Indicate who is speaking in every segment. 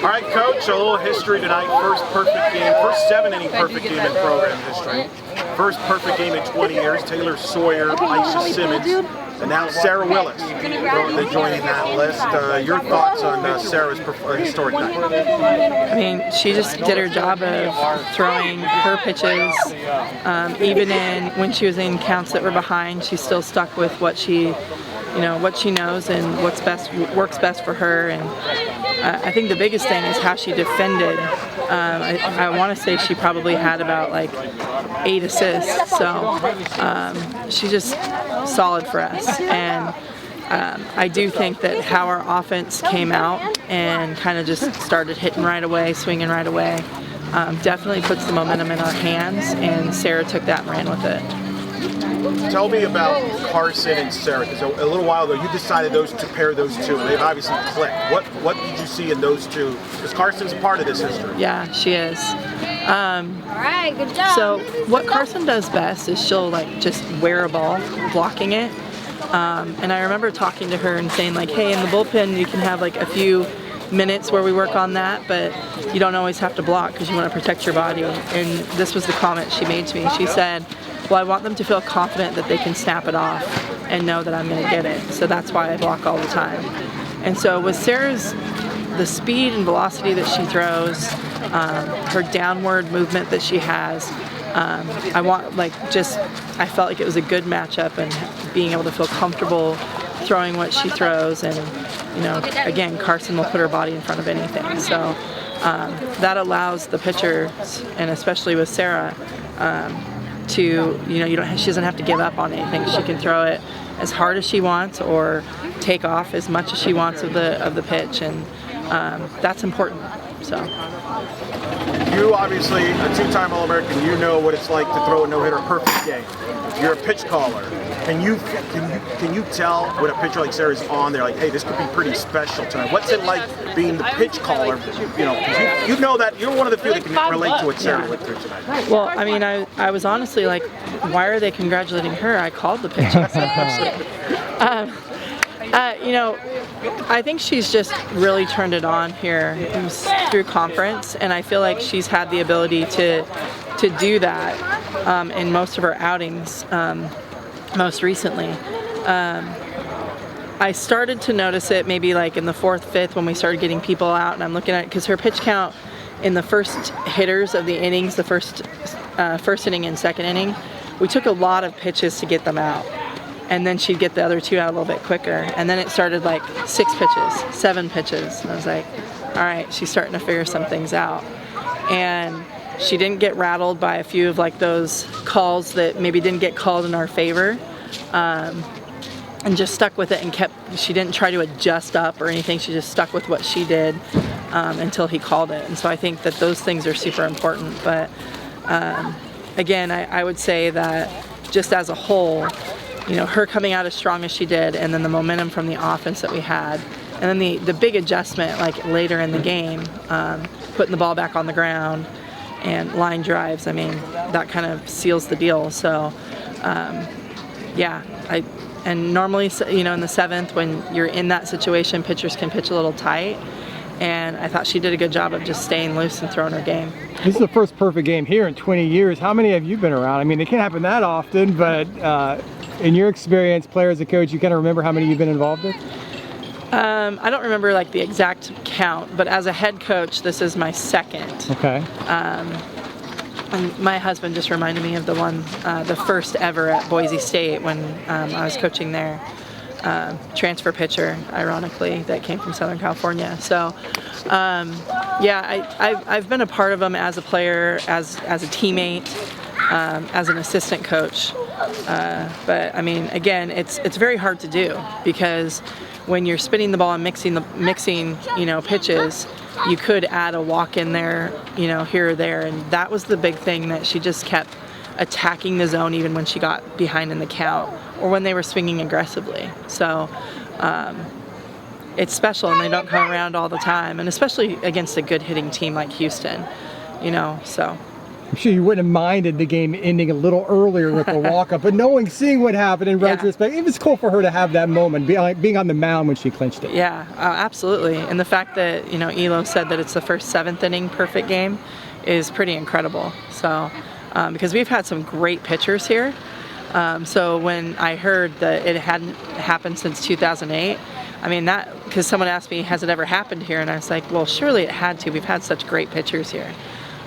Speaker 1: All right, Coach, a little history tonight. First perfect game, first 7-inning perfect game in program history. First perfect game in 20 years. Taylor Sawyer, Aisha Simmons, and now Sarah Willis joining that list. Your thoughts on Sarah's historic night?
Speaker 2: I mean, she just did her job of throwing her pitches. Even when she was in counts that were behind, she still stuck with what she knows and works best for her. And I think the biggest thing is how she defended. I want to say she probably had about like 8 assists, so she's just solid for us. And I do think that how our offense came out and kind of just started hitting right away, swinging right away, definitely puts the momentum in our hands, and Sarah took that and ran with it.
Speaker 1: Tell me about Carson and Sarah, because a little while ago you decided to pair those two, and they've obviously clicked. What did you see in those two? Because Carson's a part of this history.
Speaker 2: Yeah, she is.
Speaker 3: All right, good job.
Speaker 2: So what Carson does best is she'll just wear a ball, blocking it. And I remember talking to her and saying like, hey, in the bullpen you can have like a few minutes where we work on that, but you don't always have to block because you want to protect your body. And this was the comment she made to me. She said, well, I want them to feel confident that they can snap it off and know that I'm going to get it. So that's why I block all the time. And so with Sarah's, the speed and velocity that she throws, her downward movement that she has, I felt like it was a good matchup, and being able to feel comfortable throwing what she throws. And again, Carson will put her body in front of anything. So that allows the pitchers, and especially with Sarah, to she doesn't have to give up on anything. She can throw it as hard as she wants or take off as much as she wants of the pitch, and that's important. So
Speaker 1: you obviously a two-time All-American. You know what it's like to throw a no-hitter perfect game. You're a pitch caller. Can you tell when a pitcher like Sarah's on there, like, hey, this could be pretty special tonight? What's it like being the pitch caller? You know that you're one of the few that can relate to what Sarah went through tonight.
Speaker 2: Well, I mean, I was honestly like, why are they congratulating her? I called the pitches. I think she's just really turned it on here through conference, and I feel like she's had the ability to do that in most of her outings. Most recently, I started to notice it maybe like in the 4th, 5th when we started getting people out, and I'm looking at it because her pitch count in the first hitters of the innings, the first inning and second inning, we took a lot of pitches to get them out, and then she'd get the other 2 out a little bit quicker, and then it started like 6 pitches, 7 pitches, and I was like, all right, she's starting to figure some things out. And she didn't get rattled by a few of like those calls that maybe didn't get called in our favor, and just stuck with it and she didn't try to adjust up or anything. She just stuck with what she did until he called it. And so I think that those things are super important. But again, I would say that just as a whole, her coming out as strong as she did, and then the momentum from the offense that we had, and then the big adjustment like later in the game, putting the ball back on the ground and line drives, I mean, that kind of seals the deal. So and normally, in the 7th, when you're in that situation, pitchers can pitch a little tight, and I thought she did a good job of just staying loose and throwing her game.
Speaker 4: This is the first perfect game here in 20 years. How many have you been around? I mean, it can't happen that often, but in your experience, player as a coach, you kind of remember how many you've been involved with?
Speaker 2: I don't remember like the exact count, but as a head coach, this is my 2nd.
Speaker 4: Okay.
Speaker 2: And my husband just reminded me of the first ever at Boise State when I was coaching there. Transfer pitcher, ironically, that came from Southern California. So, I've been a part of them as a player, as a teammate, as an assistant coach. But I mean, again, it's very hard to do because when you're spinning the ball and mixing pitches, you could add a walk in there, here or there, and that was the big thing, that she just kept attacking the zone even when she got behind in the count or when they were swinging aggressively. So it's special, and they don't come around all the time, and especially against a good hitting team like Houston, so.
Speaker 4: I'm sure you wouldn't have minded the game ending a little earlier with the walk-up, but seeing what happened in retrospect, it was cool for her to have that moment, being on the mound when she clinched it.
Speaker 2: Yeah, absolutely. And the fact that, Elo said that it's the first 7th inning perfect game is pretty incredible. So, because we've had some great pitchers here. So when I heard that it hadn't happened since 2008, I mean, because someone asked me, has it ever happened here? And I was like, well, surely it had to. We've had such great pitchers here.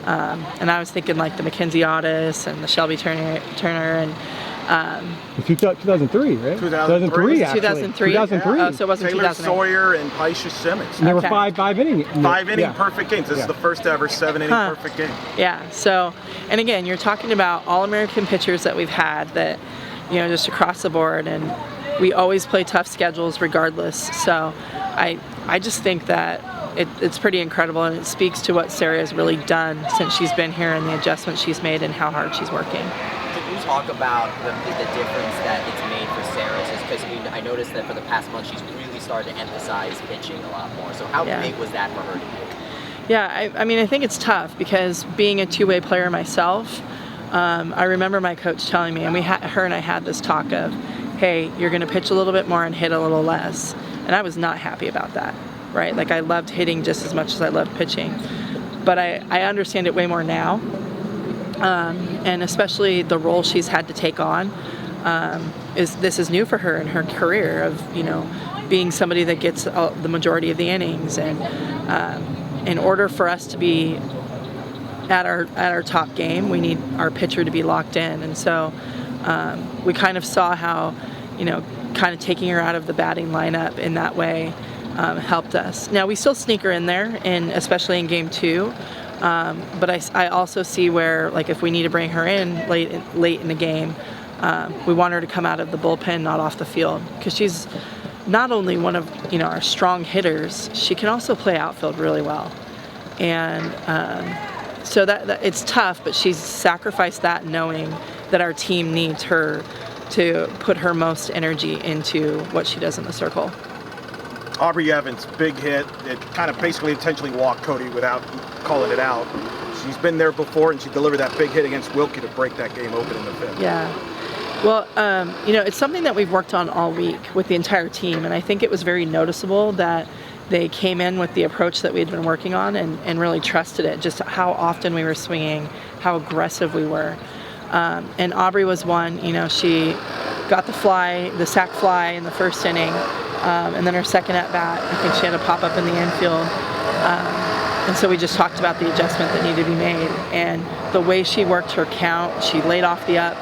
Speaker 2: And I was thinking like the Mackenzie Otis and the Shelby Turner and
Speaker 4: 2003, right?
Speaker 1: 2003,
Speaker 4: actually.
Speaker 2: 2003.
Speaker 4: 2003.
Speaker 2: Oh, so it wasn't
Speaker 1: Taylor
Speaker 2: 2008.
Speaker 1: Sawyer and Paisha Simmons.
Speaker 4: And there were
Speaker 2: Okay.
Speaker 4: five inning
Speaker 1: Perfect games. This is the first ever 7-inning perfect game.
Speaker 2: Yeah. So, and again, you're talking about All-American pitchers that we've had that, just across the board, and we always play tough schedules regardless. So, I just think that it's pretty incredible, and it speaks to what Sarah has really done since she's been here and the adjustments she's made and how hard she's working.
Speaker 5: Can you talk about the difference that it's made for Sarah? Just because I noticed that for the past month she's really started to emphasize pitching a lot more. So how big was that for her to do?
Speaker 2: Yeah, I mean, I think it's tough because being a two-way player myself, I remember my coach telling me, and her and I had this talk of, hey, you're going to pitch a little bit more and hit a little less. And I was not happy about that, right? Like, I loved hitting just as much as I loved pitching. But I understand it way more now. And especially the role she's had to take on this is new for her in her career of, being somebody that gets the majority of the innings. And in order for us to be at our top game, we need our pitcher to be locked in. And so we kind of saw how, kind of taking her out of the batting lineup in that way helped us. Now, we still sneak her in there, and especially in game 2. But I also see where, like, if we need to bring her in late in the game, we want her to come out of the bullpen, not off the field, because she's not only one of our strong hitters, she can also play outfield really well. And so that it's tough, but she's sacrificed that knowing that our team needs her to put her most energy into what she does in the circle.
Speaker 1: Aubrey Evans, big hit. It kind of basically intentionally walked Cody without calling it out. She's been there before, and she delivered that big hit against Wilkie to break that game open in the 5th.
Speaker 2: Yeah. Well, it's something that we've worked on all week with the entire team, and I think it was very noticeable that they came in with the approach that we had been working on and really trusted it, just how often we were swinging, how aggressive we were. And Aubrey was one, she got the sac fly in the first inning, and then her second at bat, I think she had a pop up in the infield. And so we just talked about the adjustment that needed to be made. And the way she worked her count, she laid off the up,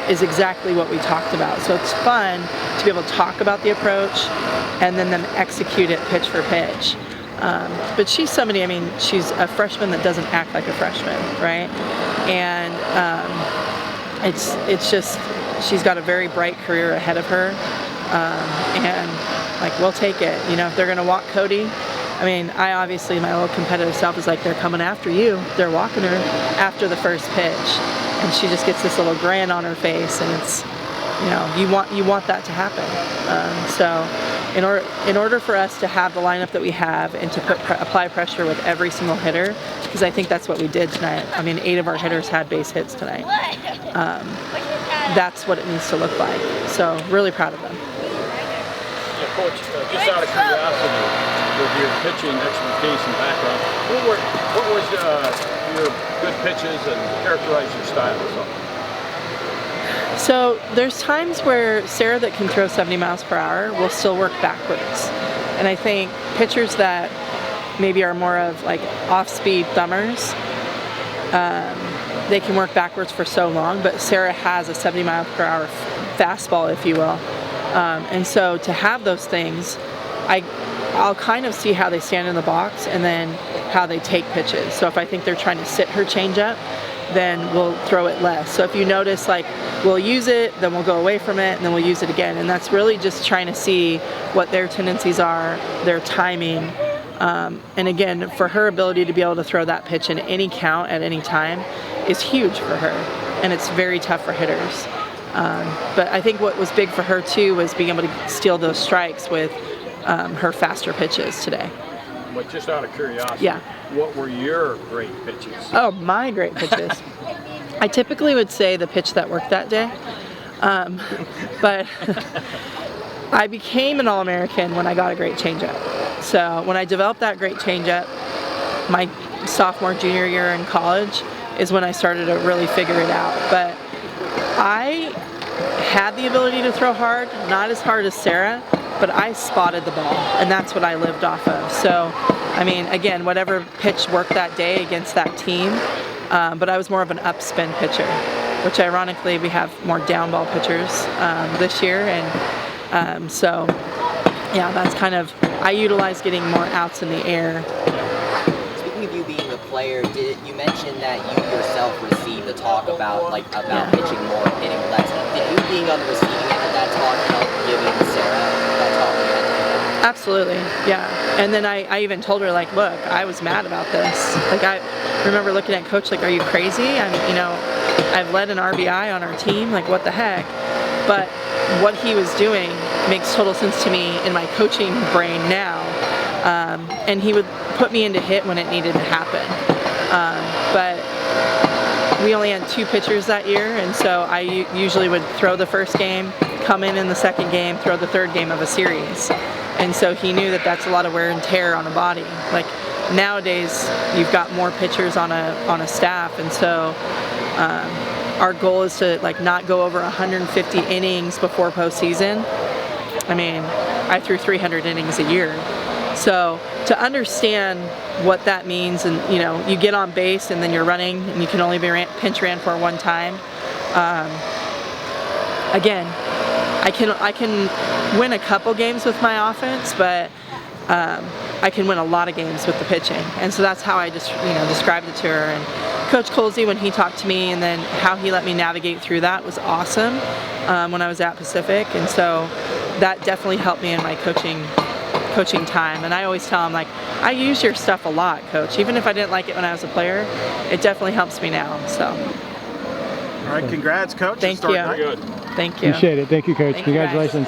Speaker 2: is exactly what we talked about. So it's fun to be able to talk about the approach and then execute it pitch for pitch. But she's somebody, she's a freshman that doesn't act like a freshman, right? And it's just, she's got a very bright career ahead of her. And we'll take it. If they're going to walk Cody, I obviously, my little competitive self is like, they're coming after you. They're walking her after the first pitch. And she just gets this little grin on her face, and it's, you want that to happen. So in order for us to have the lineup that we have and to apply pressure with every single hitter, because I think that's what we did tonight. 8 of our hitters had base hits tonight. That's what it needs to look like. So really proud of them.
Speaker 6: Yeah, Coach, just out of curiosity, with your pitching expertise and background, what was your good pitches and characterize your style?
Speaker 2: So there's times where Sarah that can throw 70 miles per hour will still work backwards. And I think pitchers that maybe are more of like off-speed thumbers, they can work backwards for so long, but Sarah has a 70 mile per hour fastball, if you will. And so to have those things, I'll kind of see how they stand in the box and then how they take pitches. So if I think they're trying to sit her changeup, then we'll throw it less. So if you notice, we'll use it, then we'll go away from it, and then we'll use it again. And that's really just trying to see what their tendencies are, their timing. And again, for her ability to be able to throw that pitch in any count at any time is huge for her. And it's very tough for hitters. But I think what was big for her too was being able to steal those strikes with her faster pitches today.
Speaker 6: but just out of curiosity,
Speaker 2: Yeah.
Speaker 6: what were your great pitches?
Speaker 2: Oh, my great pitches. I typically would say the pitch that worked that day, but I became an All-American when I got a great changeup. So when I developed that great changeup, my sophomore, junior year in college is when I started to really figure it out. But I had the ability to throw hard, not as hard as Sarah, but I spotted the ball, and that's what I lived off of. So, I mean, again, whatever pitch worked that day against that team, but I was more of an upspin pitcher, which ironically we have more down ball pitchers this year, and so yeah, that's kind of, I utilize getting more outs in the air.
Speaker 5: Speaking of you being a player, you mentioned that you yourself received the talk about pitching more and hitting less. Did you being on the receiving end of that talk help giving Sarah that talk you had to do?
Speaker 2: Absolutely, yeah. And then I even told her, like, look, I was mad about this. Like, I remember looking at Coach like, are you crazy? I've led an RBI on our team, like, what the heck? But what he was doing makes total sense to me in my coaching brain now. And he would put me into hit when it needed to happen. But we only had 2 pitchers that year, and so I usually would throw the first game, come in the second game, throw the third game of a series. And so he knew that that's a lot of wear and tear on a body. Like, nowadays, you've got more pitchers on a staff, and so our goal is to, like, not go over 150 innings before postseason. I mean, I threw 300 innings a year. So to understand what that means, and you get on base and then you're running and you can only be pinch ran for one time. Again, I can win a couple games with my offense, but I can win a lot of games with the pitching, and so that's how I just described it to her. And Coach Colsey, when he talked to me, and then how he let me navigate through that was awesome when I was at Pacific, and so that definitely helped me in my coaching time. And I always tell him, like, I use your stuff a lot, Coach. Even if I didn't like it when I was a player, it definitely helps me now. So.
Speaker 1: All right, congrats, Coach.
Speaker 2: Thank you.
Speaker 6: Good.
Speaker 2: Thank you.
Speaker 4: Appreciate it. Thank you, Coach.
Speaker 2: Thank you, guys.
Speaker 4: Congratulations.